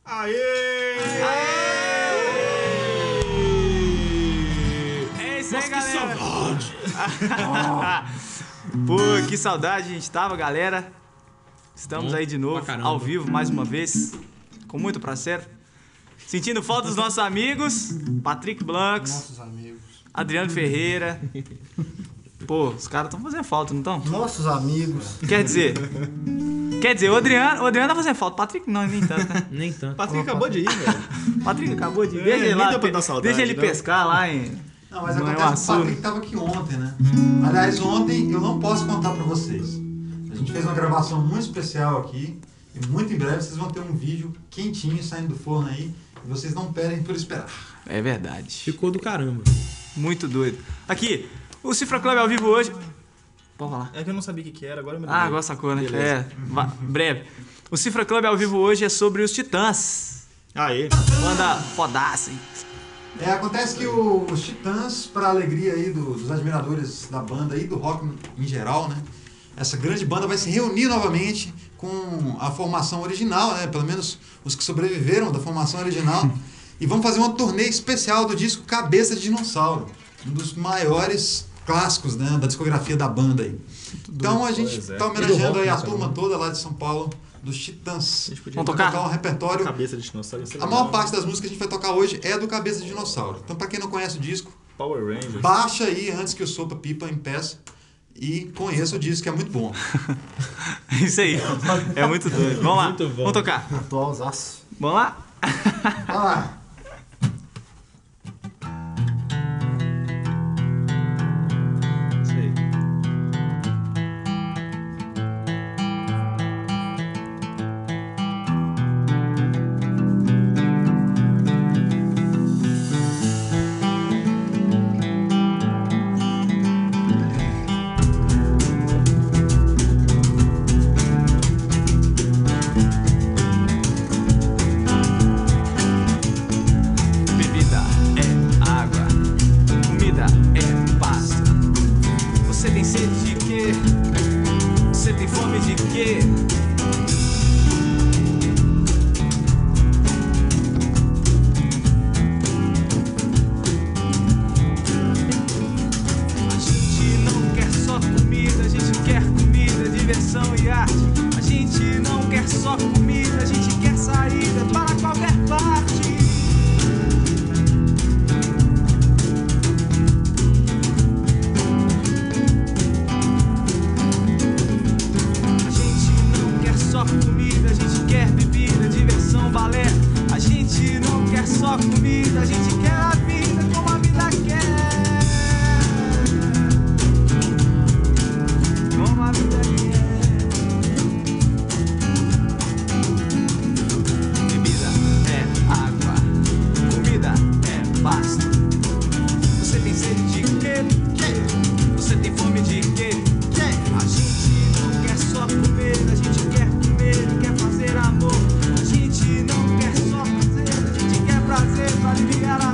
Aê! É isso aí, Nossa, que galera. saudade! Pô, que saudade a gente tava, galera. Estamos aí de novo, ao vivo, mais uma vez. Com muito prazer. Sentindo falta dos nossos amigos. Patrick Blancos. Nossos amigos. Adriano Ferreira. Pô, os caras estão fazendo falta, não estão? Nossos amigos. Quer dizer, o Adriano tá fazendo falta. Patrick não, nem tanto, né? Nem tanto. Patrick acabou de ir, velho. Patrick acabou de ir. É, Deixa ele nem lá. deu pra dar saudade, Deixa ele não. pescar lá em... Não, mas Não é acontece que um o Patrick tava aqui ontem, né? Aliás, ontem eu não posso contar pra vocês. A gente fez uma gravação muito especial aqui. E muito em breve vocês vão ter um vídeo quentinho saindo do forno aí. E vocês não pedem por esperar. É verdade. Ficou do caramba. Muito doido. Aqui, o Cifra Club ao vivo hoje... Pode falar. É que eu não sabia o que era, agora eu me Ah, lembrei. agora sacou, né? Beleza. É, breve. O Cifra Club ao vivo hoje é sobre os Titãs. Aê! Banda fodaça, hein? Acontece que os Titãs, para alegria aí dos admiradores da banda e do rock em geral, né? Essa grande banda vai se reunir novamente com a formação original, né? Pelo menos os que sobreviveram da formação original. E vamos fazer uma turnê especial do disco Cabeça de Dinossauro. Um dos maiores clássicos, né, da discografia da banda aí. Então a gente Pois é. tá homenageando E do aí a rock, turma né? toda lá de São Paulo, dos Titãs. A gente podia Vamos Vai tocar? um repertório. Cabeça de dinossauro. Ia ser A legal. maior parte das músicas que a gente vai tocar hoje é do Cabeça de Dinossauro. Então, pra quem não conhece o disco, Power Rangers. baixa aí antes que o Sopa Pipa impeça e conheça o disco, que é muito bom. Isso aí. É muito doido. Vamos lá. Muito bom. Vamos tocar. Atualzaço. Vamos lá? Vai lá. Isso aí. Bebida é água, comida é pasta. Você tem sede de quê? Você tem fome de quê? A gente não quer só comida, a gente quer comida, diversão e arte. A gente não quer só comida, a gente quer saída para qualquer parte. A gente não quer só comida, a gente quer bebida, diversão, balé. A gente não quer só comida, a gente quer a vida como a vida quer. Como a vida quer. Bebida é água, comida é pasto. Você tem sede de quê? Você tem fome de quê? A gente não quer só comer, a gente quer comer e quer fazer amor. A gente não quer só fazer, a gente quer prazer pra aliviar a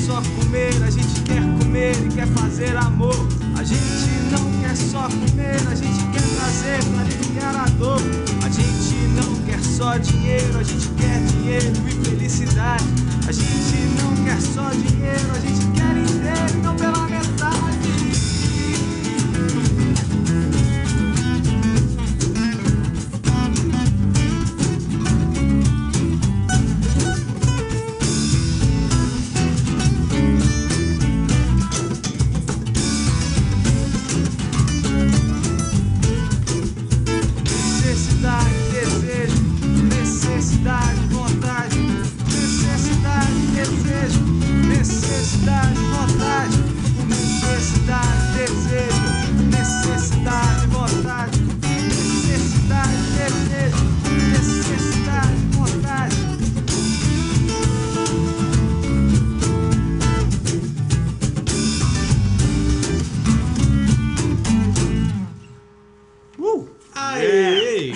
só comer, a gente quer comer e quer fazer amor. A gente não quer só comer, a gente quer prazer pra aliviar a dor. A gente não quer só dinheiro, a gente quer dinheiro e felicidade. A gente não quer só dinheiro, a gente quer inteiro e não pela metade.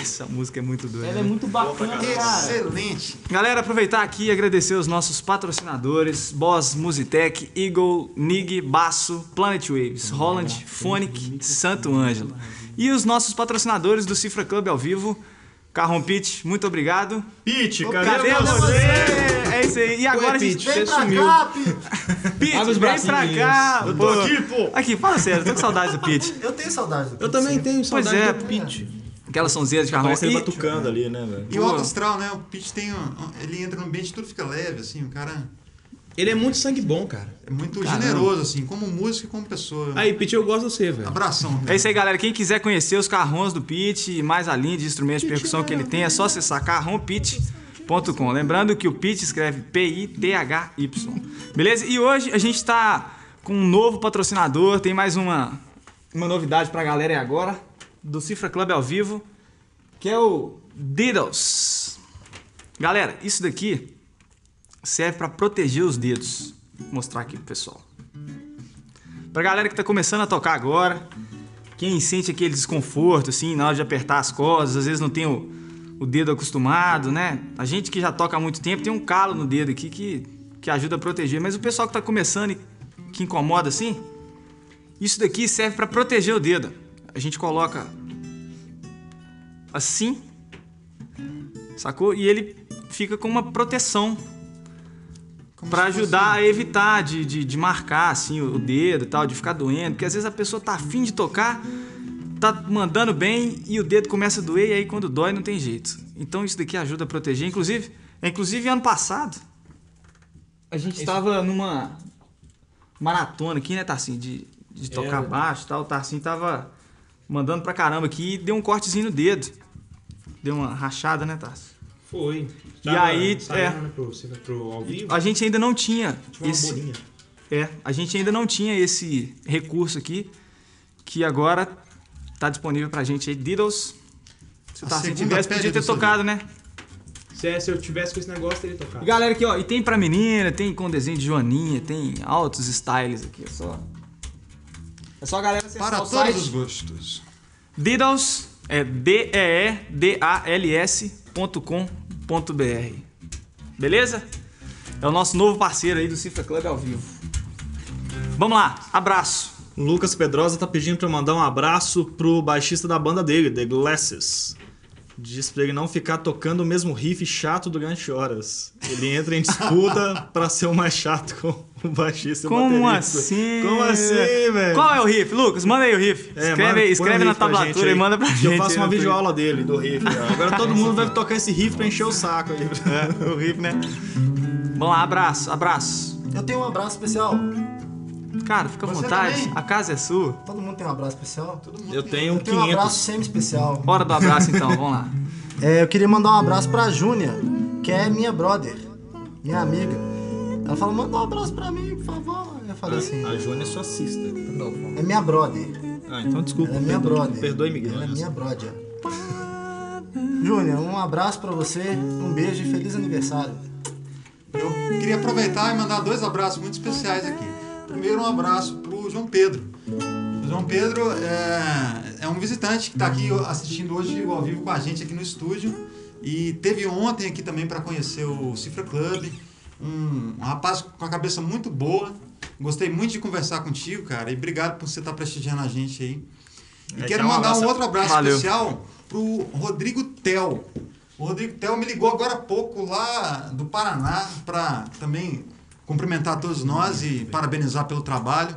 Essa música é muito doida. Ela é muito bacana, cara. Excelente. Galera, aproveitar aqui e agradecer os nossos patrocinadores: Boss Musitec, Eagle, Nig, Basso, Planet Waves, Holland, Phonic, Santo Ângelo. E os nossos patrocinadores do Cifra Club ao vivo, Carrom Pitch, muito obrigado. Pete, Cadê você? É isso aí. E agora a gente... Vem pra cá, Pete. Pete, Abre os vem pra bracinhos. cá. Eu tô aqui, pô. Aqui, fala sério, eu tô com saudade do Pete. Eu tenho saudade do Eu também tenho saudade é. do Pete. Aquela sonzeira de Carrom. Parece ele E- batucando ali, né, velho? E o alto astral, né? O Pete tem ele entra no ambiente, tudo fica leve, assim, o cara Ele é muito sangue bom, cara. é muito Caramba. generoso, assim, como músico e como pessoa. Aí, Pete, eu gosto de você, velho. Abração. É isso aí, galera. Quem quiser conhecer os carrons do Pete e mais a linha de instrumentos de percussão que ele tem, é só acessar carrompete.com. Lembrando que o Pete escreve P-I-T-H-Y. Beleza? E hoje a gente tá com um novo patrocinador. Tem mais uma novidade pra galera aí agora, do Cifra Club ao vivo, que é o Diddles. Galera, isso daqui serve pra proteger os dedos. Vou mostrar aqui pro pessoal. Pra galera que tá começando a tocar agora, quem sente aquele desconforto, assim, na hora de apertar as cordas, às vezes não tem o dedo acostumado, né? A gente que já toca há muito tempo tem um calo no dedo aqui que ajuda a proteger. Mas o pessoal que tá começando e que incomoda assim, isso daqui serve pra proteger o dedo. A gente coloca assim, sacou? E ele fica com uma proteção Como pra se fosse- ajudar a evitar de marcar assim o dedo e tal, de ficar doendo, porque às vezes a pessoa tá afim de tocar, tá mandando bem e o dedo começa a doer e aí quando dói não tem jeito. Então isso daqui ajuda a proteger, inclusive ano passado a gente tava numa maratona aqui, né, Tarcinho, de tocar baixo e tal. O Tarcinho tava mandando pra caramba aqui e deu um cortezinho no dedo. Deu uma rachada, né, Tarcinho? Foi. E aí, né, pro ao vivo. A gente ainda não tinha Tinha uma esse... bolinha. A gente ainda não tinha esse recurso aqui, que agora tá disponível pra gente aí, Diddles. Se o A Tarcinho segunda tivesse, pele podia ter do seu tocado, né? Se eu tivesse com esse negócio, teria tocado. E galera aqui, ó, e tem pra menina, tem com desenho de joaninha, tem altos styles aqui, é só a galera acessar Para o todos site. os gostos. Diddles, é deedals.com.br. Beleza? É o nosso novo parceiro aí do Cifra Club ao vivo. Vamos lá, abraço. Lucas Pedrosa tá pedindo pra eu mandar um abraço pro baixista da banda dele, The Glasses. Diz pra ele não ficar tocando o mesmo riff chato durante horas. Ele entra em disputa pra ser o mais chato com o baixista e o Como baterista. assim? Como assim, velho? Qual é o riff? Lucas, manda aí o riff. escreve na tablatura e manda pra gente. Eu faço aí uma no videoaula dele, do riff. Agora todo mundo vai tocar esse riff pra encher o saco aí. Twitter. O riff, né? Vamos lá, abraço. Eu tenho um abraço especial. Cara, fica à Você vontade. também? A casa é sua. Todo mundo tem um abraço especial? Eu tenho Eu tenho um 500. abraço semi-especial. Hora do abraço então, vamos lá. Eu queria mandar um abraço pra Júnia, que é minha brother, minha amiga. Ela falou, manda um abraço pra mim, por favor. Eu falei assim, A Jônia é sua cista. é minha brother. Ah, então desculpa. Ela é minha brother. Perdoe-me, Ela é Guilherme. minha brother. Júnia, um abraço pra você, um beijo e feliz aniversário. Eu queria aproveitar e mandar dois abraços muito especiais aqui. Primeiro, um abraço pro João Pedro. O João Pedro é um visitante que está aqui assistindo hoje ao vivo com a gente aqui no estúdio e teve ontem aqui também para conhecer o Cifra Club um rapaz com a cabeça muito boa. Gostei muito de conversar contigo, cara. E obrigado por você estar prestigiando a gente aí. E quero mandar um outro abraço especial pro Rodrigo Tel. O Rodrigo Tel me ligou agora há pouco lá do Paraná para também cumprimentar todos nós e parabenizar pelo trabalho.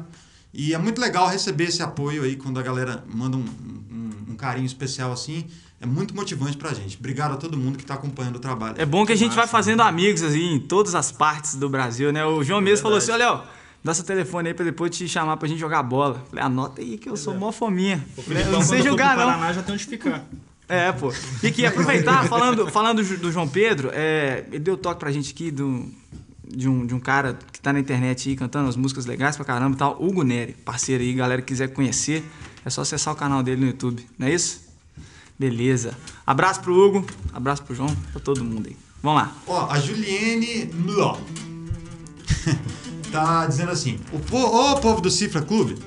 E é muito legal receber esse apoio aí quando a galera manda um carinho especial assim. É muito motivante pra gente. Obrigado a todo mundo que tá acompanhando o trabalho. É bom que a gente vai fazendo amigos assim, em todas as partes do Brasil, né? O João mesmo falou assim, olha, ó, dá seu telefone aí pra depois te chamar pra gente jogar bola. Falei, anota aí que eu sou mó fominha. Eu não sei jogar, não. Paraná já tem onde ficar. É, pô. E que aproveitar, falando do João Pedro, ele deu toque pra gente aqui de um cara que tá na internet aí cantando as músicas legais pra caramba e tal, Hugo Neri, parceiro aí, galera que quiser conhecer, é só acessar o canal dele no YouTube, não é isso? Beleza. Abraço pro Hugo, abraço pro João, pra todo mundo aí. Vamos lá. Ó, a Juliene Mló tá dizendo assim: ô povo do Cifra Clube,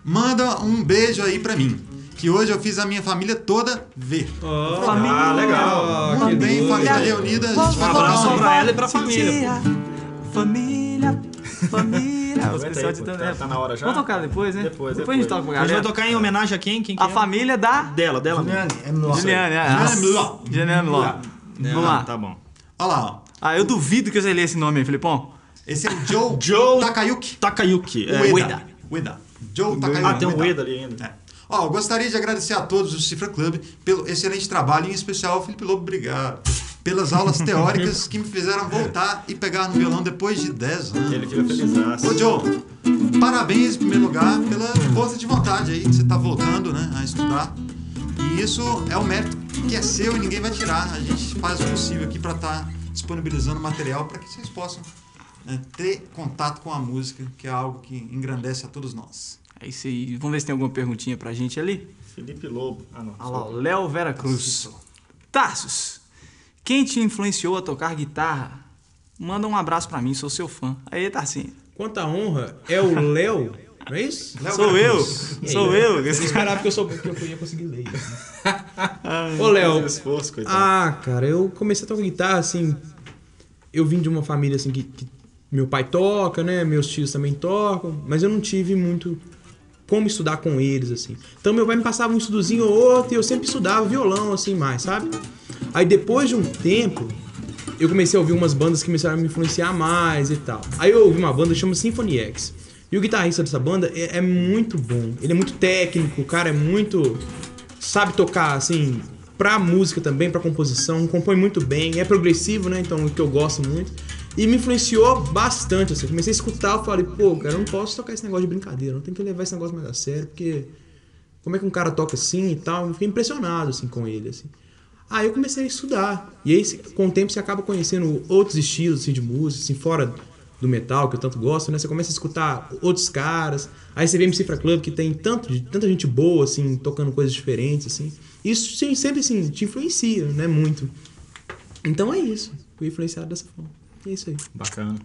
manda um beijo aí pra mim, que hoje eu fiz a minha família toda ver. Ah, legal. Muito bem, família reunida, a gente vai Um abraço pra ela e pra família. Família. O Aguenta especial aí, de pô, tanto- tá na hora já? Vamos tocar depois, né? Depois a gente toca pra A gente vai galera. tocar em homenagem a quem? Quem que A é? família da Dela Juliane, é nossa. Juliane, Juliane Mló. Juliane Mló. Vamos lá. Tá bom. Olha lá, ó. Eu duvido que você lê esse nome aí, Filipão. Esse é o Joe Takayuki. Takayuki. Ueda. Joe Takayuki. Ah, tem um Ueda ali ainda. É. Ó, eu gostaria de agradecer a todos do Cifra Club pelo excelente trabalho, em especial ao Felipe Lobo, obrigado. Pelas aulas teóricas que me fizeram voltar e pegar no violão depois de 10 anos. Ele fica feliz. Ô, Joe, parabéns em primeiro lugar pela força de vontade aí que você tá voltando, né, a estudar. E isso é um mérito que é seu e ninguém vai tirar. A gente faz o possível aqui para estar disponibilizando material para que vocês possam ter contato com a música, que é algo que engrandece a todos nós. É isso aí. Vamos ver se tem alguma perguntinha pra gente ali. Felipe Lobo. Ah, não. Olha lá, o Léo Vera Cruz. Tarsus, quem te influenciou a tocar guitarra? Manda um abraço pra mim, sou seu fã. Aí, Tarcinho. Quanta honra é o Léo, não é isso? Sou eu. Eu esperava que eu ia conseguir ler. Ô, Léo. Esforço, coitado. Cara, eu comecei a tocar guitarra, assim... Eu vim de uma família, assim, que meu pai toca, né? Meus tios também tocam. Mas eu não tive muito como estudar com eles, assim. Então, meu pai me passava um estudozinho ou outro e eu sempre estudava violão, assim, mais, sabe? Aí, depois de um tempo, eu comecei a ouvir umas bandas que começaram a me influenciar mais e tal. Aí, eu ouvi uma banda que chama Symphony X. E o guitarrista dessa banda é muito bom. Ele é muito técnico, o cara é muito... Sabe tocar, assim... Pra música também, pra composição, compõe muito bem, é progressivo, né? Então, o que eu gosto muito. E me influenciou bastante, assim. Comecei a escutar, eu falei, pô, cara, eu não posso tocar esse negócio de brincadeira, não tem que levar esse negócio mais a sério, porque como é que um cara toca assim e tal? Eu fiquei impressionado, assim, com ele, assim. Aí eu comecei a estudar. E aí, com o tempo, você acaba conhecendo outros estilos, assim, de música, assim, fora do metal, que eu tanto gosto, né? Você começa a escutar outros caras. Aí você vê MC Cifra Club, que tem tanta gente boa, assim, tocando coisas diferentes, assim. Isso sempre, assim, te influencia, né? Muito. Então é isso. Fui influenciado dessa forma. É isso aí. Bacana.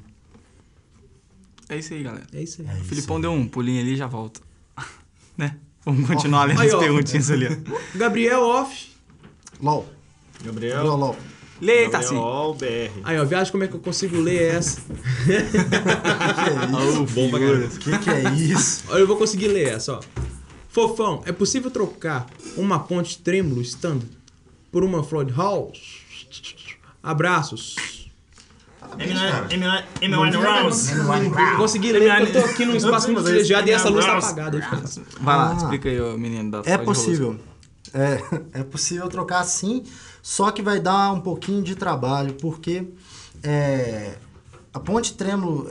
É isso aí, galera. É isso aí. O Filipão deu um pulinho ali e já volta. Né? Vamos continuar lendo Aí, as ó. perguntinhas ali. Ó. Gabriel Off. LOL. Gabriel. LOL. Lê aí, Gabriel Tarcinho. BR. Aí, ó, viagem, como é que eu consigo ler essa? Bom pra caramba. Que é isso? Olha, eu vou conseguir ler essa, ó. Fofão, é possível trocar uma ponte trêmulo standard por uma Floyd Hall? Abraços. Amy Winehouse. Eu consegui ler, eu tô aqui num espaço muito privilegiado e essa luz tá apagada. Aí fica fácil. Vai lá, Ah. explica aí, ô menino da É Floyd possível. É possível trocar sim, só que vai dar um pouquinho de trabalho, porque a ponte trêmulo,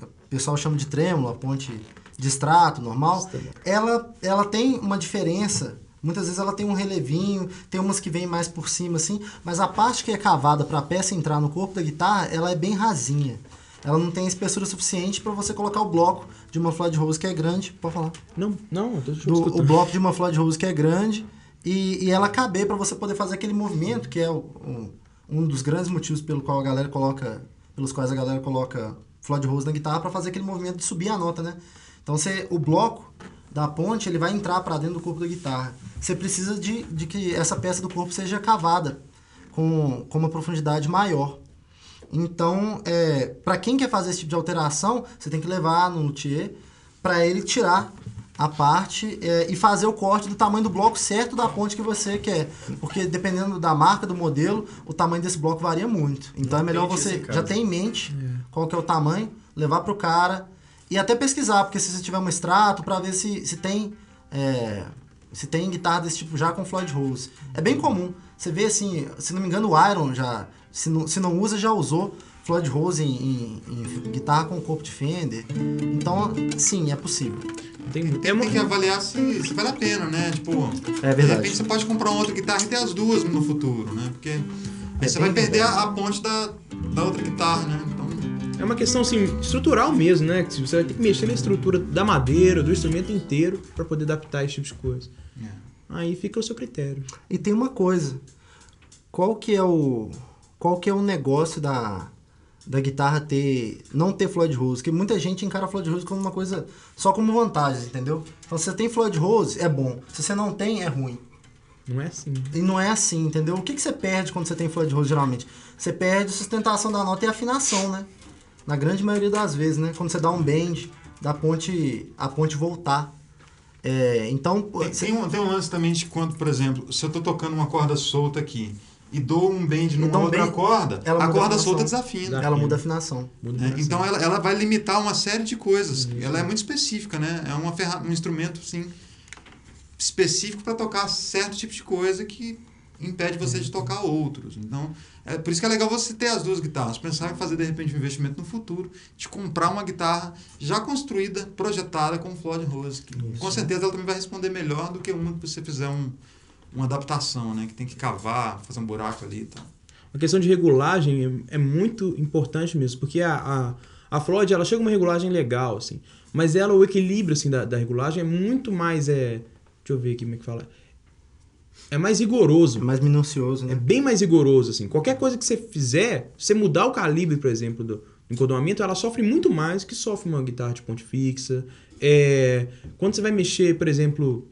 o pessoal chama de trêmulo, a ponte de extrato normal, ela tem uma diferença. Muitas vezes ela tem um relevinho, tem umas que vêm mais por cima assim, mas a parte que é cavada para a peça entrar no corpo da guitarra, ela é bem rasinha. Ela não tem espessura suficiente para você colocar o bloco de uma Floyd Rose que é grande. Pode falar. Não, eu tô O escutando. bloco de uma Floyd Rose que é grande e ela caber para você poder fazer aquele movimento que é um dos grandes motivos pelos quais a galera coloca Floyd Rose na guitarra, para fazer aquele movimento de subir a nota, né? Então o bloco da ponte ele vai entrar para dentro do corpo da guitarra. Você precisa de que essa peça do corpo seja cavada com uma profundidade maior. Então, para quem quer fazer esse tipo de alteração, você tem que levar no luthier para ele tirar a parte e fazer o corte do tamanho do bloco certo da ponte que você quer. Porque dependendo da marca, do modelo, o tamanho desse bloco varia muito. Então é melhor você já ter em mente qual que é o tamanho, levar pro cara e até pesquisar, porque se você tiver um extrato, para ver se tem guitarra desse tipo já com Floyd Rose. É bem comum. Você vê assim, se não me engano, o Iron já, se não usa, já usou Floyd Rose em guitarra com corpo de Fender. Então, sim, é possível. Tem que avaliar se vale a pena, né? Tipo, é verdade. De repente você pode comprar uma outra guitarra e ter as duas no futuro, né? Porque aí você vai perder a ponte da outra guitarra, né? Então... É uma questão, assim, estrutural mesmo, né? Que você vai ter que mexer na estrutura da madeira, do instrumento inteiro, para poder adaptar esse tipo de coisa. Aí fica o seu critério. E tem uma coisa. Qual que é o negócio da guitarra não ter Floyd Rose? Porque muita gente encara Floyd Rose como uma coisa só como vantagem, entendeu? Então, se você tem Floyd Rose, é bom. Se você não tem, é ruim. Não é assim. E não é assim, entendeu? O que você perde quando você tem Floyd Rose, geralmente? Você perde a sustentação da nota e a afinação, né? Na grande maioria das vezes, né? Quando você dá um bend, a ponte voltar. Então... Tem um lance também de quando, por exemplo, se eu tô tocando uma corda solta aqui e dou um bend numa outra corda, a corda solta desafina. Ela muda a afinação. Então ela vai limitar uma série de coisas. Ela é muito específica, né? É um instrumento, sim, específico para tocar certo tipo de coisa que impede você de tocar outros. Então, por isso que é legal você ter as duas guitarras. Pensar em fazer, de repente, um investimento no futuro, de comprar uma guitarra já construída, projetada com Floyd Rose. Com certeza ela também vai responder melhor do que uma que você fizer uma adaptação, né? Que tem que cavar, fazer um buraco ali e tal. A questão de regulagem é muito importante mesmo, porque a Floyd, ela chega a uma regulagem legal, assim, mas o equilíbrio, assim, da regulagem é muito mais, deixa eu ver aqui como é que fala, é mais rigoroso. É mais minucioso, né? É bem mais rigoroso, assim. Qualquer coisa que você fizer, se você mudar o calibre, por exemplo, do encordoamento, ela sofre muito mais que sofre uma guitarra de ponte fixa. Quando você vai mexer, por exemplo,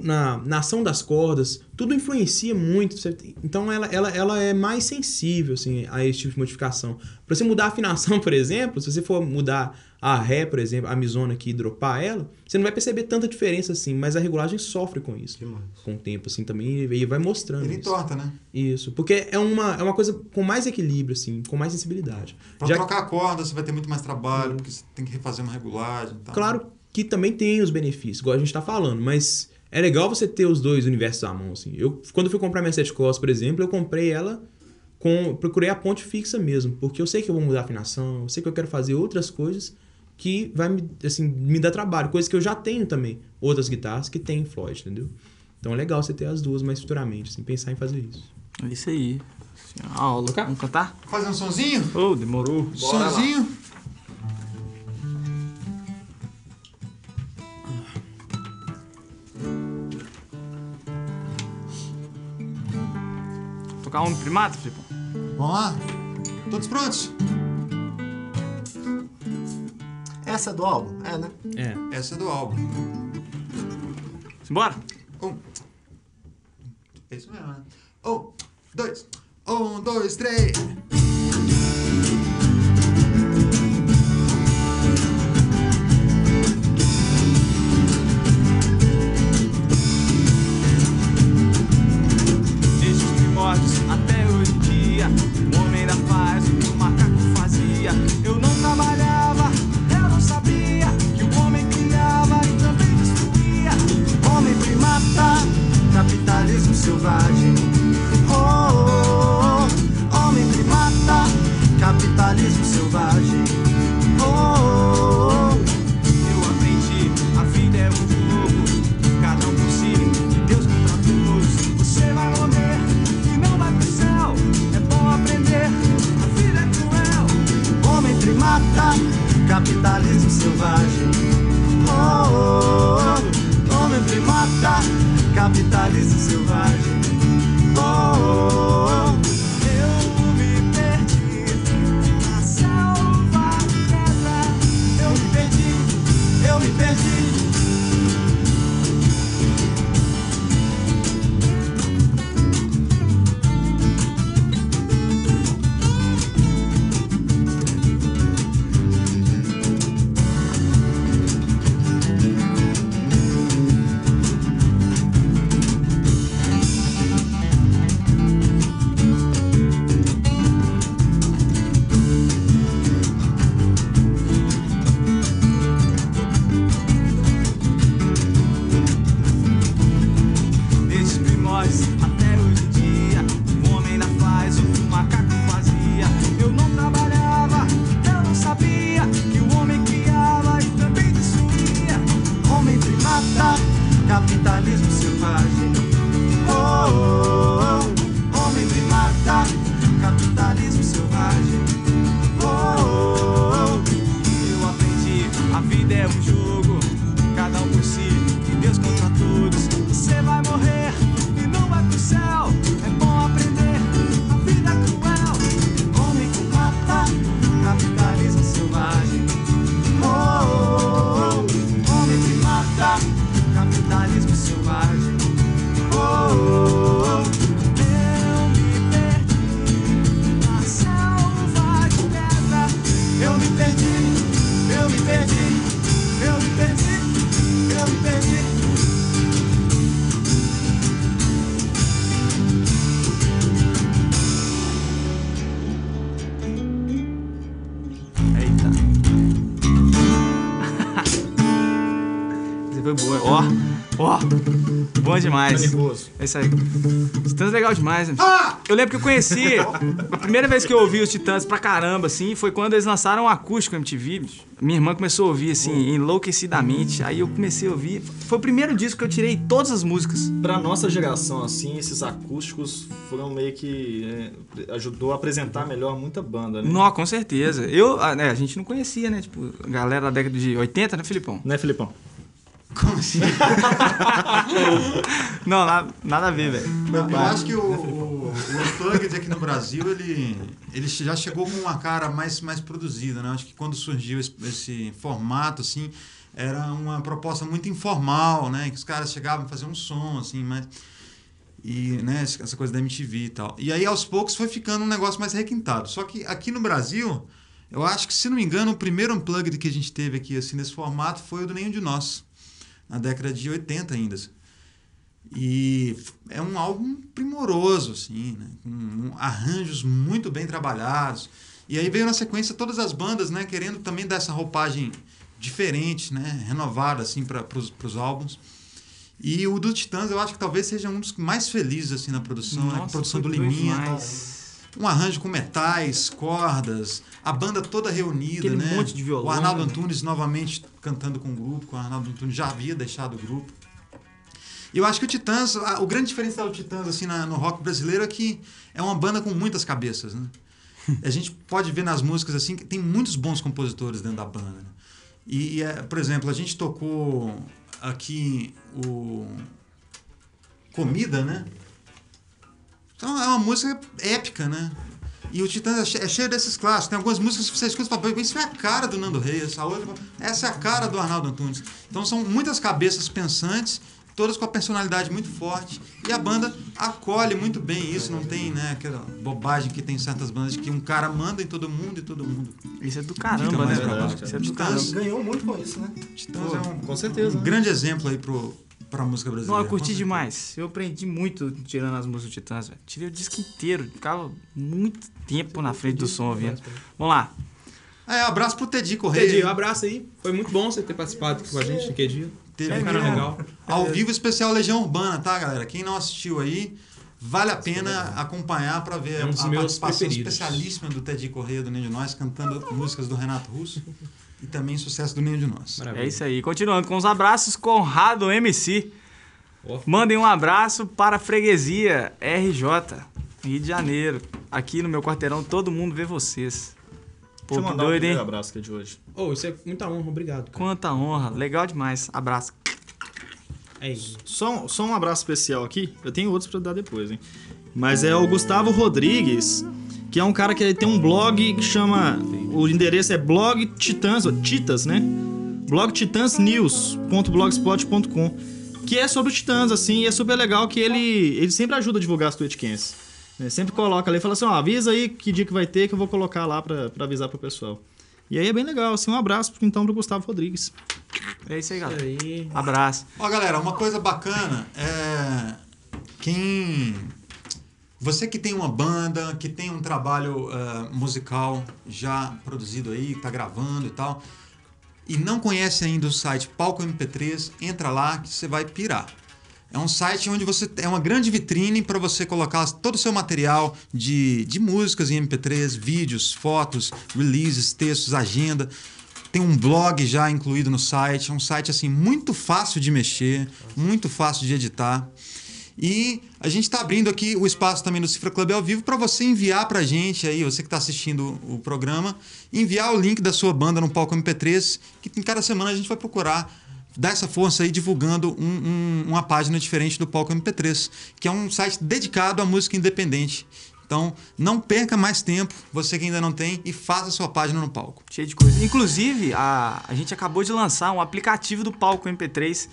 na ação das cordas, tudo influencia muito. Então ela é mais sensível, assim, a esse tipo de modificação. Para você mudar a afinação, por exemplo, se você for mudar a Ré, por exemplo, a misona aqui e dropar ela, você não vai perceber tanta diferença assim, mas a regulagem sofre com isso. Demais. Com o tempo, assim, também, e vai mostrando Ele isso. entorta, né? Isso, porque é uma coisa com mais equilíbrio, assim, com mais sensibilidade. Para trocar a corda, você vai ter muito mais trabalho, porque você tem que refazer uma regulagem e tal. Claro que também tem os benefícios, igual a gente tá falando, mas é legal você ter os dois universos à mão, assim. Quando eu fui comprar minha Sete Cordas, por exemplo, eu comprei ela procurei a ponte fixa mesmo, porque eu sei que eu vou mudar a afinação, eu sei que eu quero fazer outras coisas que vai me dar trabalho, coisas que eu já tenho também, outras guitarras que tem Floyd, entendeu? Então é legal você ter as duas mais futuramente, assim, pensar em fazer isso. É isso aí. A aula. Vamos cantar? Fazer um sonzinho? Demorou. Sonzinho? Tocar um primata, Filipão? Vamos lá? Todos prontos? Essa é do álbum? Né? Essa é do álbum. Simbora? É isso mesmo, né? 1, 2, 1, 2, 3. Desde os primórdios até hoje em dia, o homem ainda faz o que o macaco fazia. Eu não trabalhava, eu não sabia que o homem criava e também destruía. Homem primata, capitalismo selvagem. Homem primata, capitalismo selvagem. Eu aprendi, a vida é um jogo, cada um por si, Deus contra todos. Você vai morrer e não vai pro céu, é bom aprender, a vida é cruel. Homem primata, capitalismo selvagem. Homem primata, capitalismo selvagem. Eu me perdi na selva pedra. Eu me perdi, eu me perdi. Ó. Bom demais. Tá nervoso. É isso aí. Titãs é legal demais, né? Eu lembro que eu conheci. A primeira vez que eu ouvi os Titãs pra caramba, assim, foi quando eles lançaram o acústico MTV. Bicho. Minha irmã começou a ouvir, assim, enlouquecidamente. Aí eu comecei a ouvir. Foi o primeiro disco que eu tirei todas as músicas. Pra nossa geração, assim, esses acústicos foram meio que... ajudou a apresentar melhor muita banda, né? Não, com certeza. A gente não conhecia, né? Tipo, a galera da década de 80, né, Filipão? Né, Filipão? Como assim? Não, nada a ver, velho. Eu acho que o Unplugged aqui no Brasil, ele já chegou com uma cara mais produzida, né? Acho que quando surgiu esse formato, assim, era uma proposta muito informal, né? Que os caras chegavam a fazer um som, assim, mas... E, né, essa coisa da MTV e tal. E aí, aos poucos, foi ficando um negócio mais requintado. Só que aqui no Brasil, eu acho que, se não me engano, o primeiro Unplugged que a gente teve aqui, assim, nesse formato, foi o do Nenhum de Nós, na década de 80 ainda. E é um álbum primoroso, assim, né? Com arranjos muito bem trabalhados. E aí veio na sequência todas as bandas, né, querendo também dar essa roupagem diferente, né, renovada, assim, para os álbuns. E o do Titãs eu acho que talvez seja um dos mais felizes, assim, na produção. Nossa, né? A produção do foi Liminha. demais. Um arranjo com metais, cordas, a banda toda reunida, Aquele né? monte de violão. O Arnaldo Antunes novamente cantando com o grupo, o Arnaldo Antunes já havia deixado o grupo. E eu acho que o Titãs, o grande diferencial do Titãs assim, no rock brasileiro é que é uma banda com muitas cabeças, né? A gente pode ver nas músicas assim que tem muitos bons compositores dentro da banda. Né? E por exemplo, a gente tocou aqui o Comida, né? Então é uma música épica, né? E o Titãs é cheio desses clássicos. Tem algumas músicas que você escuta e fala, isso é a cara do Nando Reis, essa é a cara do Arnaldo Antunes. Então são muitas cabeças pensantes, todas com a personalidade muito forte. E a banda acolhe muito bem isso, não tem, né, aquela bobagem que tem certas bandas de que um cara manda em todo mundo e todo mundo. Isso é do Fica caramba, mais né, pra velho? baixo. Isso é do Titãs- caramba. Ganhou muito com isso, né? Titãs é Com certeza. um grande exemplo aí pra música brasileira. Não, eu com curti certeza. demais. Eu aprendi muito tirando as músicas do Titãs, velho. Tirei o disco inteiro. Ficava muito tempo na frente do som ouvindo. Vamos lá. Abraço pro Teddy Correia. Teddy, um abraço aí. Foi muito bom você ter participado aqui com a gente naquele dia. Teve É um cara aqui, legal. Ao vivo especial Legião Urbana, tá, galera? Quem não assistiu aí, vale a pena acompanhar para ver É um dos a meus participação preferidos. especialíssima do Teddy Correia do Nenhum de Nós, cantando músicas do Renato Russo e também sucesso do Nenhum de Nós. Maravilha. É isso aí. Continuando com os abraços, Conrado MC. Ó. Mandem um abraço para a freguesia RJ, Rio de Janeiro. Aqui no meu quarteirão, todo mundo vê vocês. Pô, Deixa eu que mandar o doido, primeiro hein? abraço que é de hoje. Oh, isso é muita honra, obrigado. Cara. Quanta honra. Legal demais. Abraço. É isso. Só um abraço especial aqui. Eu tenho outros pra dar depois, hein? Mas é o Gustavo Rodrigues, que é um cara que tem um blog que chama... O endereço é blog Titãs, Titas, né? blogtitansnews.blogspot.com, que é sobre o Titãs, assim, e é super legal que ele sempre ajuda a divulgar as Twitchcans. Sempre coloca ali e fala assim, ó, avisa aí que dia que vai ter que eu vou colocar lá pra avisar pro pessoal. E aí é bem legal, assim, um abraço então pro Gustavo Rodrigues. É isso aí, galera. Aí. Abraço. Ó, galera, uma coisa bacana é você que tem uma banda, que tem um trabalho musical já produzido aí, que tá gravando e tal, e não conhece ainda o site Palco MP3, entra lá que você vai pirar. É um site onde é uma grande vitrine para você colocar todo o seu material de músicas em MP3, vídeos, fotos, releases, textos, agenda. Tem um blog já incluído no site. É um site assim muito fácil de mexer, muito fácil de editar. E a gente está abrindo aqui o espaço também no Cifra Club ao vivo para você enviar para a gente aí, você que está assistindo o programa, enviar o link da sua banda no Palco MP3, que em cada semana a gente vai procurar dar essa força aí divulgando uma página diferente do Palco MP3, que é um site dedicado à música independente. Então, não perca mais tempo, você que ainda não tem, e faça a sua página no Palco. Cheio de coisa. Inclusive, a gente acabou de lançar um aplicativo do Palco MP3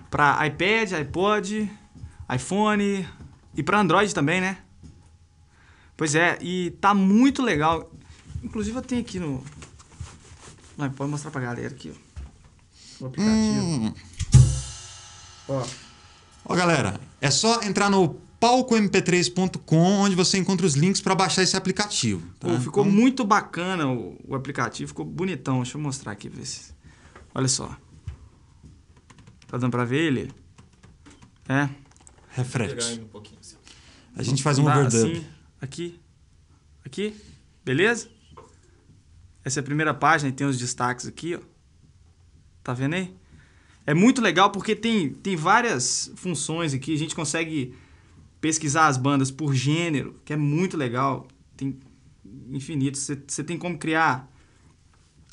para iPad, iPod, iPhone e para Android também, né? Pois é, e tá muito legal. Inclusive, eu tenho aqui no... Não, pode mostrar pra galera aqui, ó. O aplicativo. Ó, galera, é só entrar no palcomp3.com, onde você encontra os links para baixar esse aplicativo. Tá? Pô, ficou Então, muito bacana o aplicativo, ficou bonitão. Deixa eu mostrar aqui, ver se... Olha só. Tá dando pra ver ele? É. Refrete. Um pouquinho assim. A gente faz um Dá overdub. assim, aqui. Beleza? Essa é a primeira página e tem os destaques aqui, ó. Tá vendo aí? É muito legal porque tem várias funções aqui. A gente consegue pesquisar as bandas por gênero, que é muito legal. Tem infinito. Você tem como criar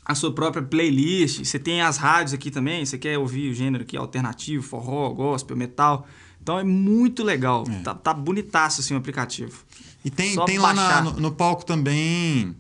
a sua própria playlist. Você tem as rádios aqui também. Você quer ouvir o gênero aqui alternativo, forró, gospel, metal. Então é muito legal. Tá bonitaço assim o aplicativo. E tem Só lá baixar. no palco também.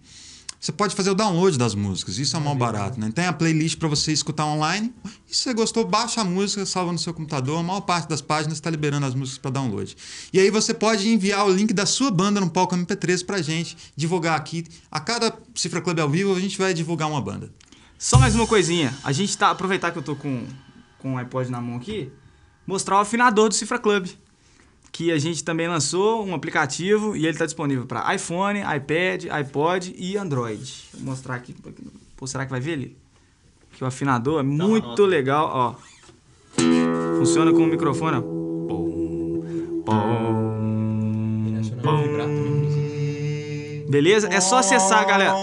Você pode fazer o download das músicas, isso é mal barato, né? Tem a playlist para você escutar online. E se você gostou, baixa a música, salva no seu computador. A maior parte das páginas está liberando as músicas para download. E aí você pode enviar o link da sua banda no palco MP3 pra gente divulgar aqui. A cada Cifra Club ao vivo a gente vai divulgar uma banda. Só mais uma coisinha. A gente tá... Aproveitar que eu tô com o iPod na mão aqui, mostrar o afinador do Cifra Club. Que a gente também lançou um aplicativo e ele está disponível para iPhone, iPad, iPod e Android. Vou mostrar aqui. Pô, será que vai ver ele? Que o afinador é muito legal, ó. Funciona com o microfone, ó. Beleza? É só acessar, galera.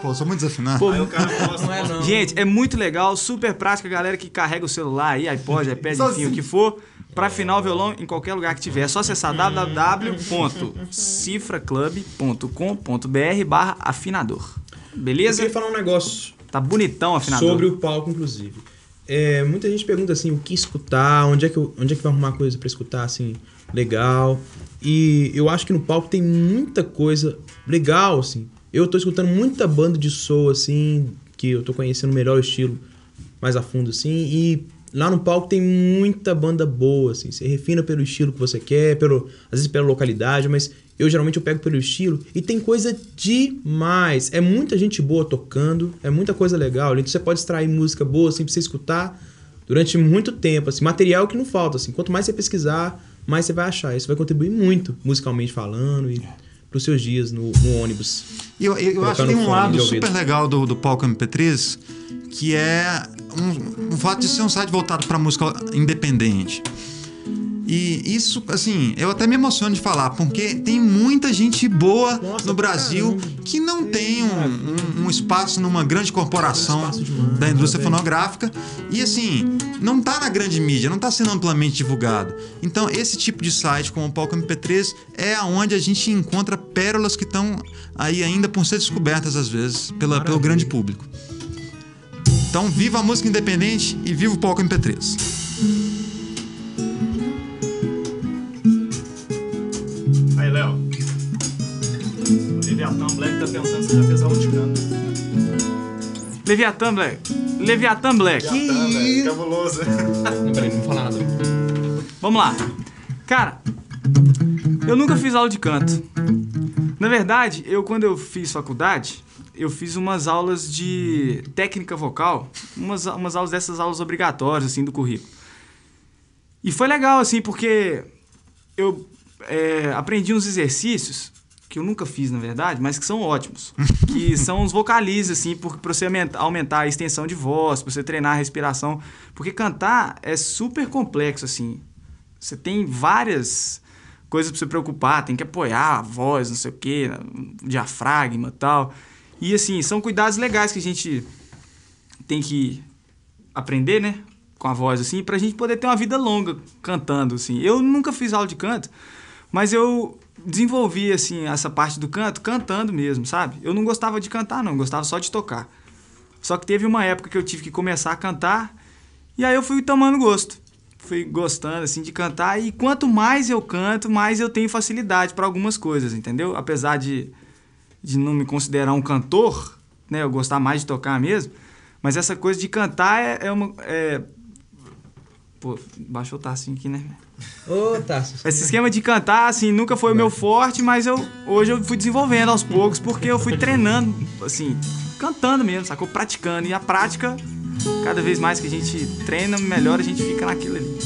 Pô, eu sou muito desafinado. Pô, Aí o cara gosta, Não é não. gente, é muito legal, super prática, galera que carrega o celular aí, iPod, iPad, enfim, o que for, pra afinar o violão em qualquer lugar que tiver. É só acessar www.cifraclub.com.br/afinador. Eu Beleza? queria falar um negócio Tá bonitão o afinador. sobre o palco, inclusive. Muita gente pergunta assim, o que escutar, onde é que vai arrumar coisa pra escutar, assim, legal. E eu acho que no palco tem muita coisa legal, assim. Eu tô escutando muita banda de soul, assim, que eu tô conhecendo melhor o estilo mais a fundo, assim. E lá no palco tem muita banda boa, assim. Você refina pelo estilo que você quer, às vezes pela localidade, mas geralmente eu pego pelo estilo. E tem coisa demais. É muita gente boa tocando, é muita coisa legal. Então você pode extrair música boa, assim, pra você escutar durante muito tempo, assim. Material que não falta, assim. Quanto mais você pesquisar, mais você vai achar. Isso vai contribuir muito, musicalmente falando e pros seus dias no ônibus. E eu acho que tem um fone lado de ouvido. super legal do palco MP3, que é um fato de ser um site voltado para música independente. E isso, assim, eu até me emociono de falar, porque tem muita gente boa no Brasil que não tem um espaço numa grande corporação da indústria fonográfica e, assim, não tá na grande mídia, não tá sendo amplamente divulgado. Então, esse tipo de site, como o Palco MP3, é onde a gente encontra pérolas que estão aí ainda por ser descobertas, às vezes, pelo grande público. Então, viva a música independente e viva o Palco MP3. Aí, Léo. O Leviathan Black tá pensando se você já fez aula de canto. Leviathan Black. Leviathan Black. Velho, cabuloso. Não, peraí, não vou falar nada. Vamos lá. Cara, eu nunca fiz aula de canto. Na verdade, quando eu fiz faculdade, eu fiz umas aulas de técnica vocal, umas aulas dessas aulas obrigatórias, assim, do currículo. E foi legal, assim, porque eu aprendi uns exercícios que eu nunca fiz, na verdade, mas que são ótimos. Que são os vocalizes, assim, pra você aumentar a extensão de voz, pra você treinar a respiração. Porque cantar é super complexo, assim. Você tem várias coisas pra você preocupar, tem que apoiar a voz, não sei o quê, diafragma e tal. E, assim, são cuidados legais que a gente tem que aprender, né? Com a voz, assim, pra gente poder ter uma vida longa cantando, assim. Eu nunca fiz aula de canto, mas eu desenvolvi, assim, essa parte do canto cantando mesmo, sabe? Eu não gostava de cantar, não. Eu gostava só de tocar. Só que teve uma época que eu tive que começar a cantar e aí eu fui tomando gosto. Fui gostando, assim, de cantar e quanto mais eu canto, mais eu tenho facilidade pra algumas coisas, entendeu? Apesar de não me considerar um cantor, né? Eu gostar mais de tocar mesmo. Mas essa coisa de cantar Pô, baixou o Tassinho aqui, né? Ô, Tarso. Esse esquema de cantar, assim, nunca foi o meu forte, mas hoje eu fui desenvolvendo aos poucos, porque eu fui treinando, assim, cantando mesmo, sacou? Praticando. E a prática, cada vez mais que a gente treina, melhor a gente fica naquilo ali.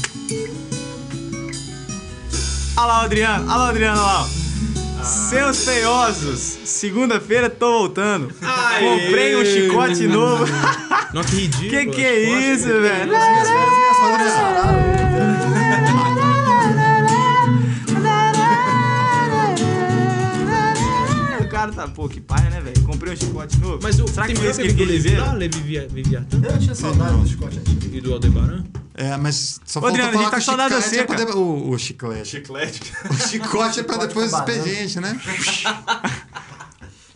Olha lá o Adriano, olha lá. Seus feiosos, segunda-feira tô voltando. Comprei um chicote novo. Nossa, que ridículo. Que é isso, velho? O cara tá, pô, que paia, né, velho? Comprei um chicote novo. Mas será que tem foi isso que ele quis dizer? Leviatã Eu tinha saudade do chicote antigo. e do Aldebaran? É, mas só Ô, falta Adriano, a gente falar tá que com saudade da chiclete é pra seca. o chiclete. Chiclete. O chicote é pra depois com despedir banana. gente, né?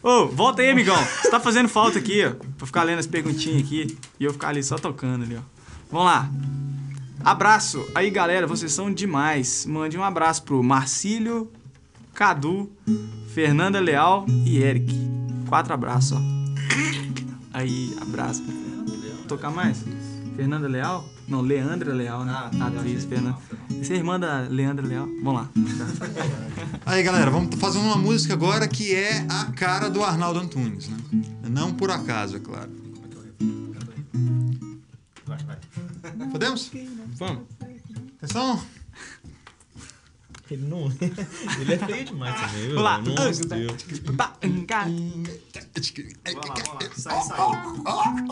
Ô, volta aí, amigão. Você tá fazendo falta aqui, ó. Pra ficar lendo as perguntinhas aqui. E eu ficar ali só tocando ali, ó. Vamos lá. Abraço. Aí, galera, vocês são demais. Mande um abraço pro Marcílio, Cadu, Fernanda Leal e Eric. 4 abraços, ó. Aí, abraço. Tocar mais? Fernanda Leal? Não, Leandra Leal, né? A atriz, Fernanda. Essa é a irmã da Leandra Leal. Vamos lá. Aí, galera, vamos fazer uma música agora que é a cara do Arnaldo Antunes, né? Não por acaso, é claro. Podemos? Vamos. Atenção. Ele não... Ele é feio demais também, viu? Vamos lá. Nossa, Deus. Vamos lá, sai.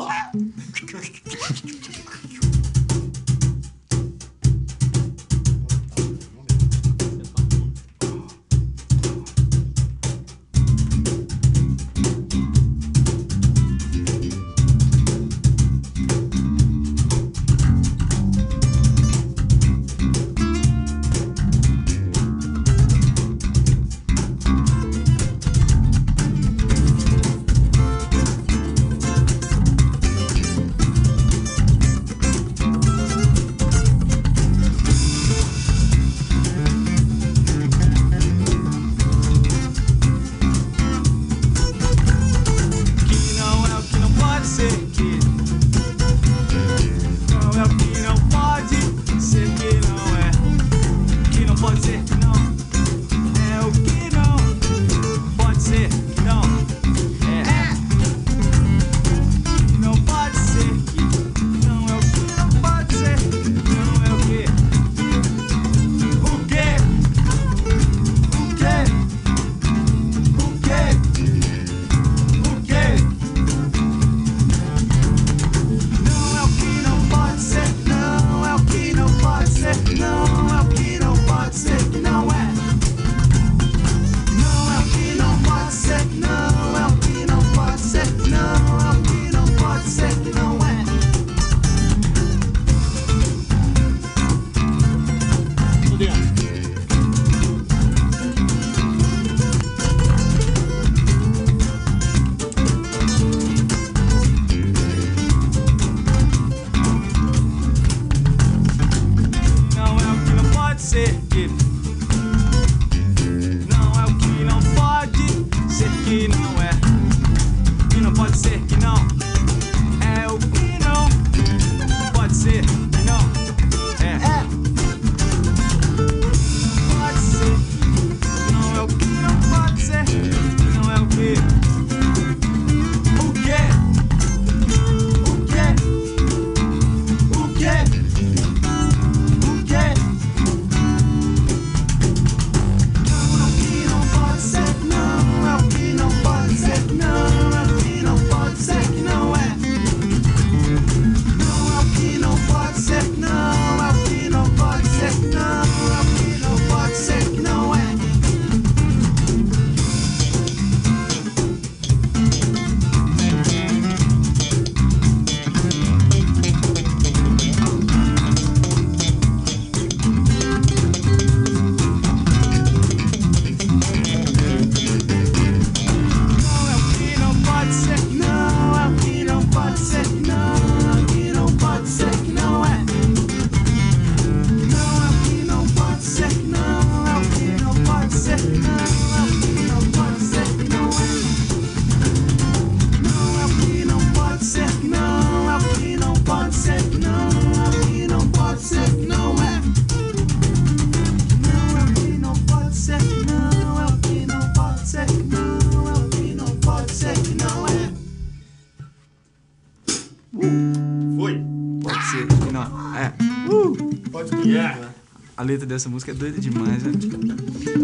A letra dessa música é doida demais, né?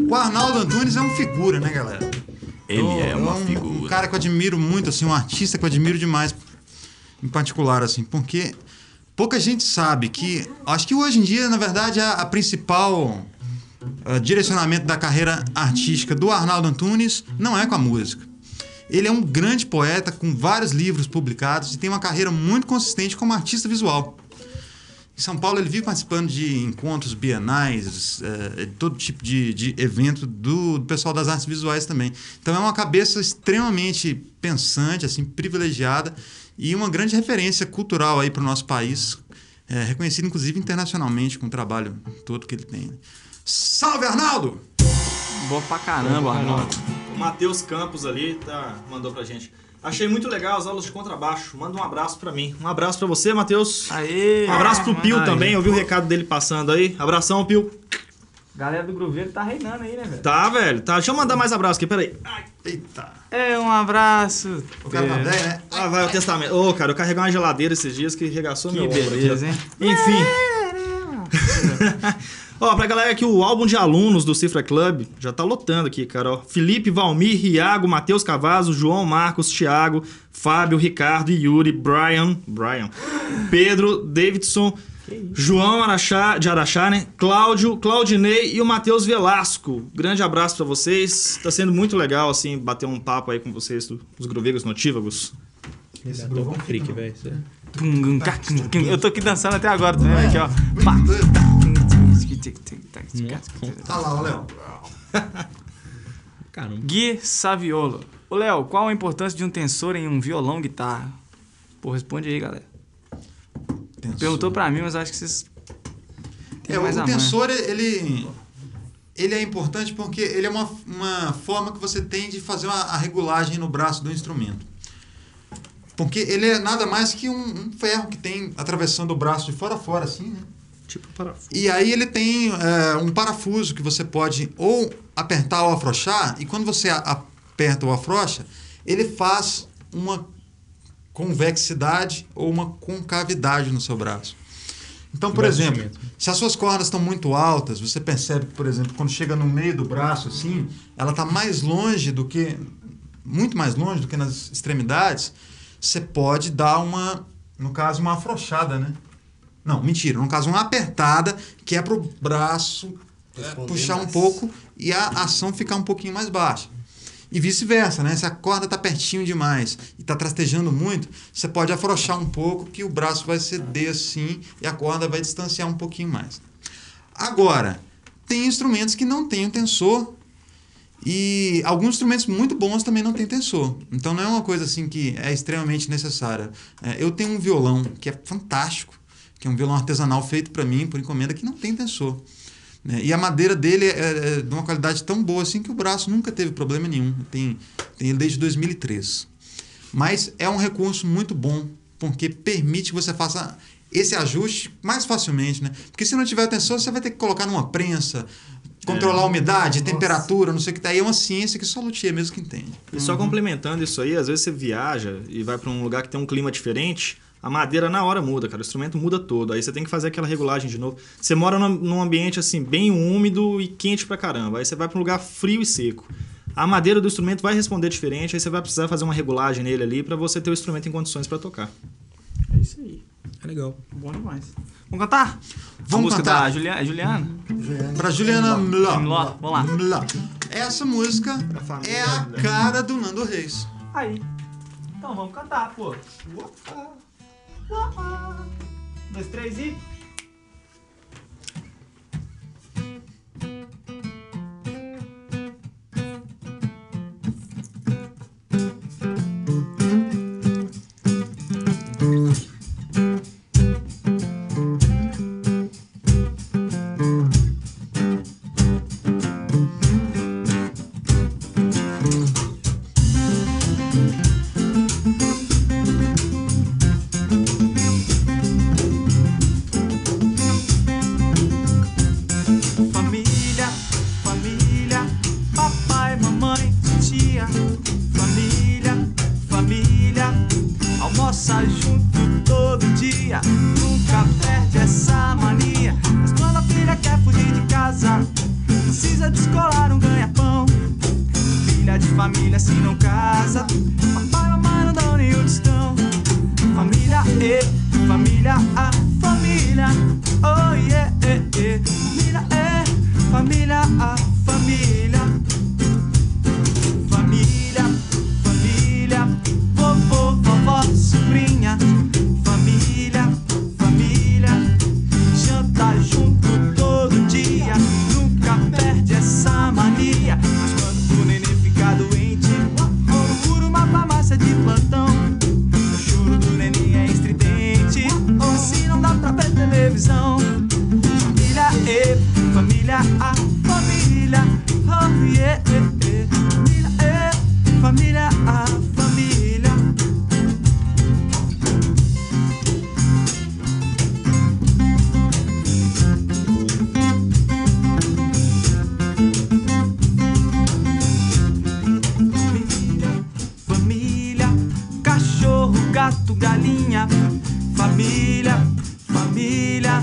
O Arnaldo Antunes é uma figura, né, galera? Ele é uma um figura. cara que eu admiro muito, assim, um artista que eu admiro demais. em particular, assim, porque pouca gente sabe que... Acho que hoje em dia, na verdade, a principal direcionamento da carreira artística do Arnaldo Antunes não é com a música. Ele é um grande poeta com vários livros publicados e tem uma carreira muito consistente como artista visual. Em São Paulo ele vive participando de encontros bienais, todo tipo de evento do pessoal das artes visuais também. Então é uma cabeça extremamente pensante, assim, privilegiada e uma grande referência cultural aí para o nosso país, reconhecido inclusive internacionalmente com o trabalho todo que ele tem. Salve, Arnaldo! Bom pra caramba, Arnaldo. O Matheus Campos ali mandou pra gente. Achei muito legal as aulas de contrabaixo. Manda um abraço pra mim. Um abraço pra você, Matheus. Aê! Um abraço pro Pio também. Eu vi o recado dele passando aí. Abração, Pio. Galera do Grooveiro tá reinando aí, né, velho? Tá, velho. Tá. Deixa eu mandar mais abraço aqui. Peraí. Eita! Um abraço. O cara tá bem, né? Ah, vai o testamento. Ô, cara, eu carreguei uma geladeira esses dias que regaçou meu ombro aqui, ó. beleza, hein? Enfim. Ó, pra galera aqui, o álbum de alunos do Cifra Club já tá lotando aqui, cara. Ó. Felipe, Valmir, Iago, Matheus Cavazzo, João, Marcos, Thiago, Fábio, Ricardo, Yuri, Brian, Pedro, Davidson, João de Araxá, né? Cláudio, Claudinei e o Matheus Velasco. Grande abraço pra vocês. Tá sendo muito legal, assim, bater um papo aí com vocês, os grovegos notívagos. Freak, velho. Eu tô aqui dançando até agora também, aqui, ó. Tá lá, ó, Léo. Caramba. Gui Saviolo. Ô, Léo, qual a importância de um tensor em um violão guitarra? Pô, responde aí, galera. Perguntou pra mim, mas acho que vocês... O tensor, ele é importante porque ele é uma forma que você tem de fazer a regulagem no braço do instrumento. Porque ele é nada mais que um ferro que tem atravessando o braço de fora a fora, assim, né? Tipo parafuso. E aí ele tem um parafuso que você pode ou apertar ou afrouxar, e quando você aperta ou afrouxa, ele faz uma convexidade ou uma concavidade no seu braço. Então, por exemplo, se as suas cordas estão muito altas, você percebe que, por exemplo, quando chega no meio do braço, assim, ela está mais longe do que... muito mais longe do que nas extremidades, você pode dar no caso, uma afrouxada, né? Não, mentira. No caso, uma apertada, que é para o braço puxar um pouco e a ação ficar um pouquinho mais baixa. E vice-versa, né? Se a corda está pertinho demais e está trastejando muito, você pode afrouxar um pouco que o braço vai ceder assim e a corda vai distanciar um pouquinho mais. Agora, tem instrumentos que não têm o tensor e alguns instrumentos muito bons também não têm tensor. Então não é uma coisa assim que é extremamente necessária. Eu tenho um violão que é fantástico, que é um violão artesanal feito para mim por encomenda que não tem tensor. E a madeira dele é de uma qualidade tão boa assim que o braço nunca teve problema nenhum. Tem ele desde 2003. Mas é um recurso muito bom, porque permite que você faça esse ajuste mais facilmente, né? Porque se não tiver tensor, você vai ter que colocar numa prensa, controlar a umidade, temperatura, não sei o que tá. Aí é uma ciência que só o luthier mesmo que entende. E só complementando isso aí, às vezes você viaja e vai para um lugar que tem um clima diferente, a madeira na hora muda, cara. O instrumento muda todo. Aí você tem que fazer aquela regulagem de novo. Você mora num ambiente assim, bem úmido e quente pra caramba. Aí você vai para um lugar frio e seco. A madeira do instrumento vai responder diferente, aí você vai precisar fazer uma regulagem nele ali para você ter o instrumento em condições para tocar. É isso aí. É legal. Bom demais. Vamos cantar? Vamos a música cantar. da Juliana? Para Juliana Mló. Vamos lá. Essa música é a cara do Nando Reis. Aí. Então vamos cantar, pô. 1, 2, 3 e... família, família, a família. Oh yeah, família, a família. Família, família, vovô, vovó, sobrinha. Família, família, janta junto todo dia. Nunca perde essa mania. Mas quando o neném fica doente, procura uma farmácia de plantão. O choro do neném é estridente, assim não dá pra ver televisão. Família, família, a família. Oh yeah, família, família, a família. Família, cachorro, gato, galinha. Família, família,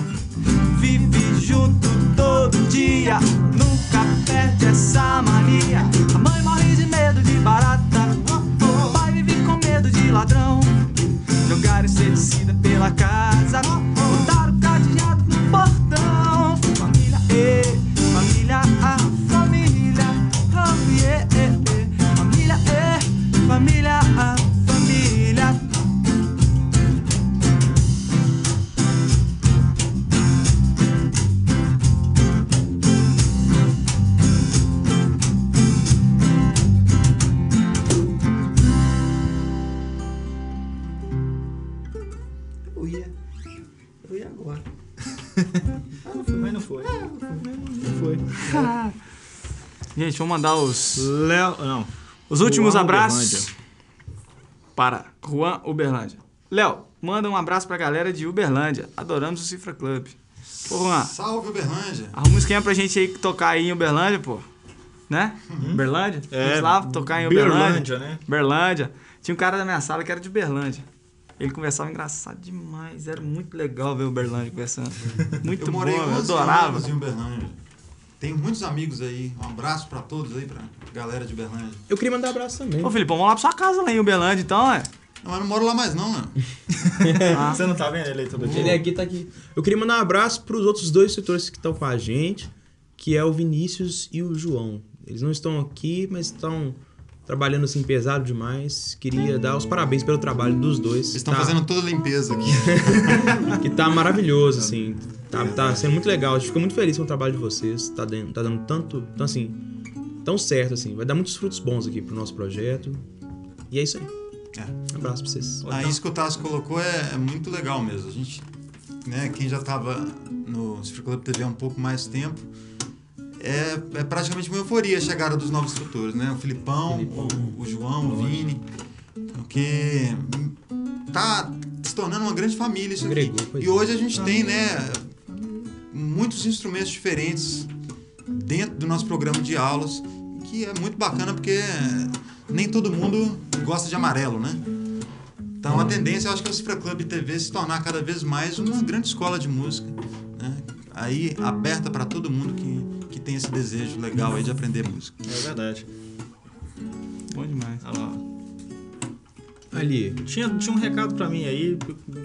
vive junto todo dia. Nunca perde essa mania. A mãe morre de medo de barata. O pai vive com medo de ladrão. Jogaram inseticida pela casa. Botaram cadeado no portão. Família, família, a família. Oh yeah, família, família, a família. Eu ia agora. Mas não foi. Não foi. Gente, vamos mandar os Não. últimos Juan abraços Uberlândia. para Juan Uberlândia. Léo, manda um abraço pra galera de Uberlândia. Adoramos o Cifra Club. Pô, Juan, Salve, Uberlândia. arruma um esquema pra gente aí tocar aí em Uberlândia, pô. Né? Uberlândia? Vamos lá tocar em Uberlândia. Berlândia, né? Uberlândia. Tinha um cara da minha sala que era de Uberlândia. Ele conversava engraçado demais. Era muito legal ver o Uberlândia conversando. Muito Eu morei bom, eu 11 adorava. anos em Uberlândia. Tenho muitos amigos aí. Um abraço pra todos aí, pra galera de Uberlândia. Eu queria mandar um abraço também. Ô, Filipão, vamos lá pra sua casa lá em Uberlândia, então, é? Não, mas não moro lá mais não, né? Você não tá vendo ele aí todo dia? Ele aqui tá aqui. Eu queria mandar um abraço pros outros dois setores que estão com a gente, que é o Vinícius e o João. Eles não estão aqui, mas estão trabalhando assim pesado demais. Queria dar os parabéns pelo trabalho dos dois. Eles estão fazendo toda a limpeza aqui. Que tá maravilhoso, assim. Tá sendo muito legal. A gente ficou muito feliz com o trabalho de vocês. Tá dando tanto, assim, tão certo, assim. Vai dar muitos frutos bons aqui pro nosso projeto. E é isso aí. Um abraço pra vocês. Isso que o Tassi colocou é muito legal mesmo. A gente, né, quem já estava no Cifra Club TV há um pouco mais tempo, é praticamente uma euforia a chegada dos novos instrutores, né? O Filipão, o João, o Vini, porque tá se tornando uma grande família isso aqui. E hoje a gente tem, né, muitos instrumentos diferentes dentro do nosso programa de aulas, que é muito bacana porque nem todo mundo gosta de amarelo, né? Então a tendência, eu acho que é o Cifra Club TV se tornar cada vez mais uma grande escola de música, né? Aí aberta para todo mundo que tem esse desejo legal aí de aprender música. É verdade. Bom demais. Olha lá. Ali. Tinha um recado pra mim aí,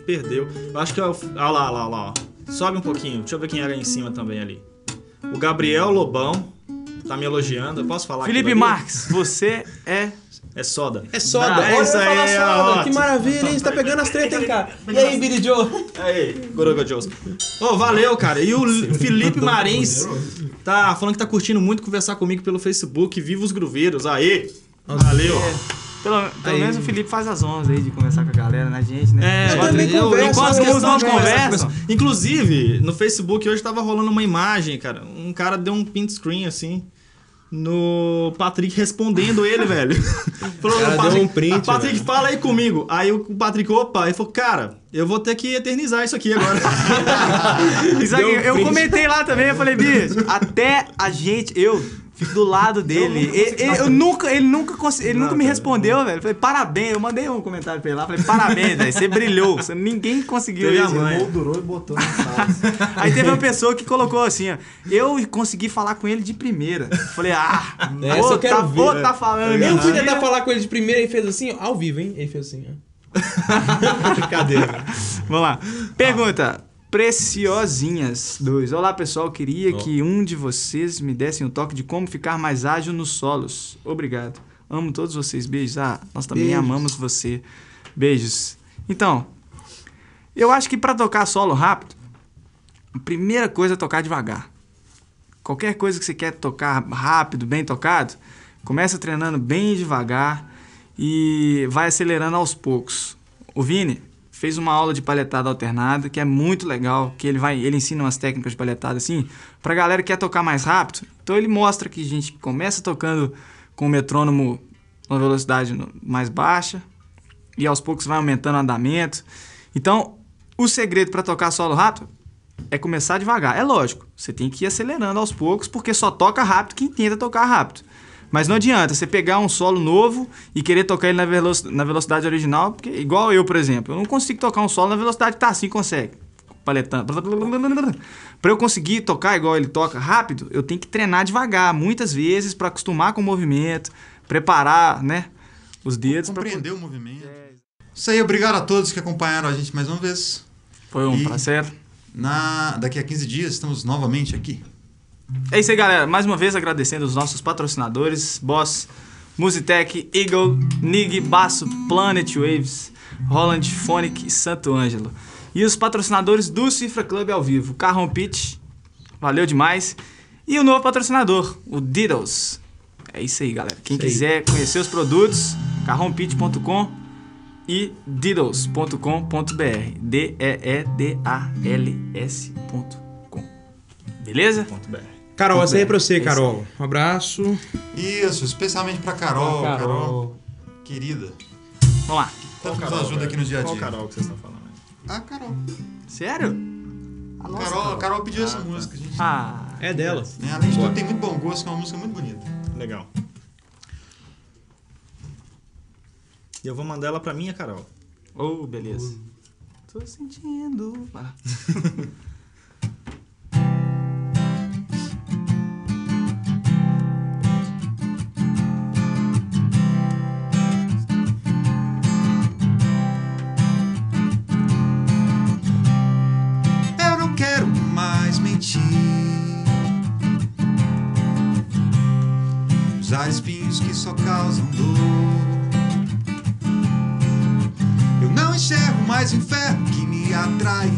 perdeu. Eu acho que é o... Olha lá, ó. Sobe um pouquinho. Deixa eu ver quem era aí em cima também ali. O Gabriel Lobão tá me elogiando. Eu posso falar Felipe aquilo ali? Marques, você é... É soda. É soda. É Olha, isso eu ia falar aí, soda. ó. Que maravilha, hein? Você tá pegando as tretas, hein, cara? E aí, Billy Joe? Aí, Goroga Jones. Ô, valeu, cara. E o Felipe Marins tá falando que tá curtindo muito conversar comigo pelo Facebook. Viva os Gruveiros. Aê! Valeu. Pelo menos o Felipe faz as honras aí de conversar com a galera, né, gente, né? Eu também converso, enquanto eu os não conversam. Inclusive, no Facebook hoje tava rolando uma imagem, cara. Um cara deu um print screen assim no Patrick respondendo ele, velho. Falou, Cara, Patrick, deu um print, Patrick, velho. fala aí comigo. Aí o Patrick, opa, ele falou, cara, eu vou ter que eternizar isso aqui agora. Isso aqui, Deu um eu print. comentei lá também, eu falei, bicho, até a gente, eu fico do lado dele. Ele nunca me respondeu, velho. Eu falei, parabéns. Eu mandei um comentário pra ele lá. Falei, parabéns, velho. Você brilhou. Ninguém conseguiu Teve isso. a mãe. Moldurou e botou no site. Aí teve uma pessoa que colocou assim, ó. Eu consegui falar com ele de primeira. Falei, Essa eu quero ver, tá falando Eu fui mentira. tentar falar com ele de primeira e fez assim, ó, ao vivo, hein? Ele fez assim, ó. Brincadeira. Vamos lá. Pergunta. Preciosinhas 2. Olá, pessoal. Queria que um de vocês me desse um toque de como ficar mais ágil nos solos. Obrigado. Amo todos vocês. Beijos. Nós também Beijos. amamos você. Beijos. Então, eu acho que para tocar solo rápido, a primeira coisa é tocar devagar. Qualquer coisa que você quer tocar rápido, bem tocado, começa treinando bem devagar e vai acelerando aos poucos. O Vini fez uma aula de palhetada alternada, que é muito legal, que ele ensina umas técnicas de palhetada assim, pra galera que quer tocar mais rápido. Então ele mostra que a gente começa tocando com o metrônomo numa velocidade mais baixa e aos poucos vai aumentando o andamento. Então, o segredo para tocar solo rápido é começar devagar. É lógico, você tem que ir acelerando aos poucos, porque só toca rápido quem tenta tocar rápido. Mas não adianta você pegar um solo novo e querer tocar ele na velocidade original, porque igual eu, por exemplo, eu não consigo tocar um solo na velocidade que tá assim, consegue. Paletando. Para eu conseguir tocar igual ele toca rápido, eu tenho que treinar devagar, muitas vezes, para acostumar com o movimento, preparar, né, os dedos. Compreender o movimento. Isso aí, obrigado a todos que acompanharam a gente mais uma vez. Foi um prazer. Daqui a 15 dias estamos novamente aqui. É isso aí, galera. Mais uma vez agradecendo os nossos patrocinadores: Boss, Musitec, Eagle, Nig, Basso, Planet Waves, Roland Phonic e Santo Ângelo. E os patrocinadores do Cifra Club ao vivo: Carron Pitch, valeu demais. E o novo patrocinador, o Diddles. É isso aí, galera. Quem quiser conhecer os produtos, carronpitch.com e diddles.com.br. DEEDALS.com. Beleza? Carol, essa aí é pra você, Carol. Um abraço. Isso, especialmente pra Carol. Carol, querida. Vamos lá. Tanto nos ajuda aqui no dia a dia. Qual Carol que vocês estão falando aí? A Carol. Sério? Carol pediu essa música, gente. É dela. Né? Além de tudo, tem muito bom gosto, que é uma música muito bonita. Legal. E eu vou mandar ela pra minha, Carol. Oh, beleza. Tô sentindo. Eu não quero mais mentir, usar espinhos que só causam dor. Eu não enxergo mais o inferno que me atraiu.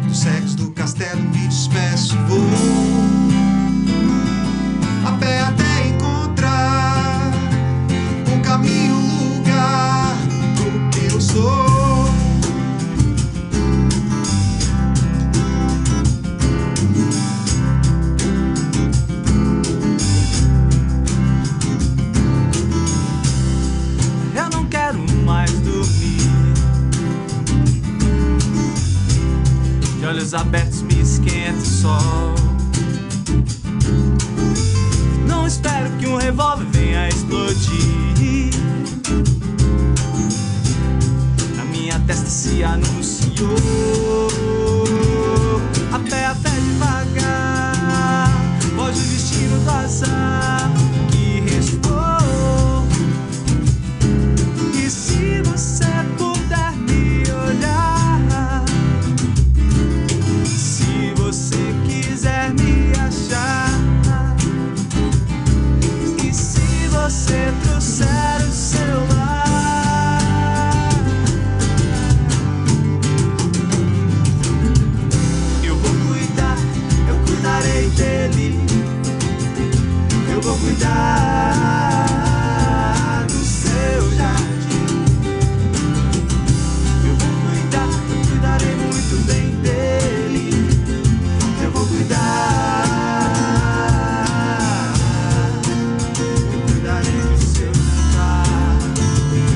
Dos cegos do castelo me despeço e vou a pé até encontrar um caminho, um lugar do que eu sou. Eu não quero mais dormir. De olhos abertos me esquenta o sol. Não espero que um revólver venha explodir. Na minha testa se anunciou a pé até devagar. Foge o destino do azar que restou. E se você puder me olhar, se você quiser me achar, e se você trouxer o celular, eu vou cuidar, eu cuidarei dele. Eu vou cuidar do seu jardim. Eu vou cuidar, eu cuidarei muito bem dele. Eu vou cuidar. Eu cuidarei do seu jantar,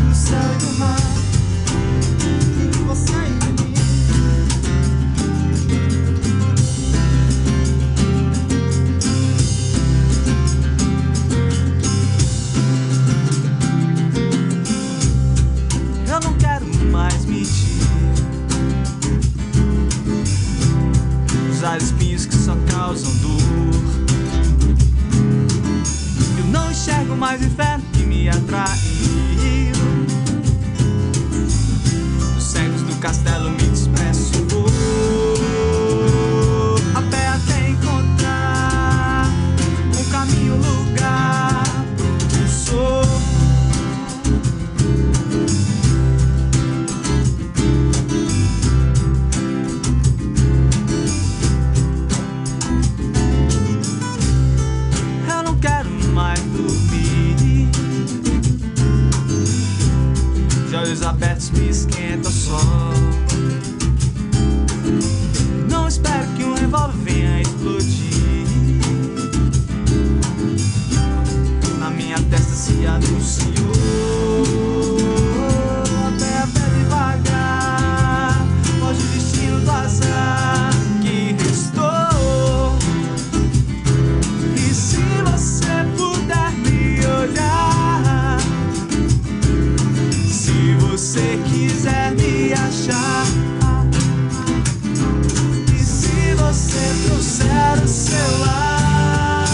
do céu e do mar, de você e de mim. mais inferno que me atraiu. Dos cegos do castelo me desprezo e vou a pé até encontrar um caminho, lugar propulsor. Eu não quero mais dormir, de olhos abertos me esquenta o sol. Não espero que um revólver venha explodir. Na minha testa se anunciou a pé devagar, foge o destino do azar que restou. E se você puder me olhar, se você quiser me achar, e se você trouxer o celular,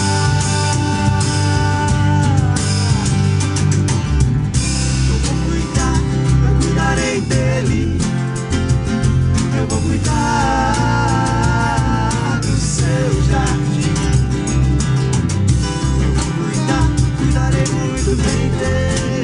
eu vou cuidar, eu cuidarei dele, eu vou cuidar do seu jardim, eu vou cuidar, cuidarei muito bem dele.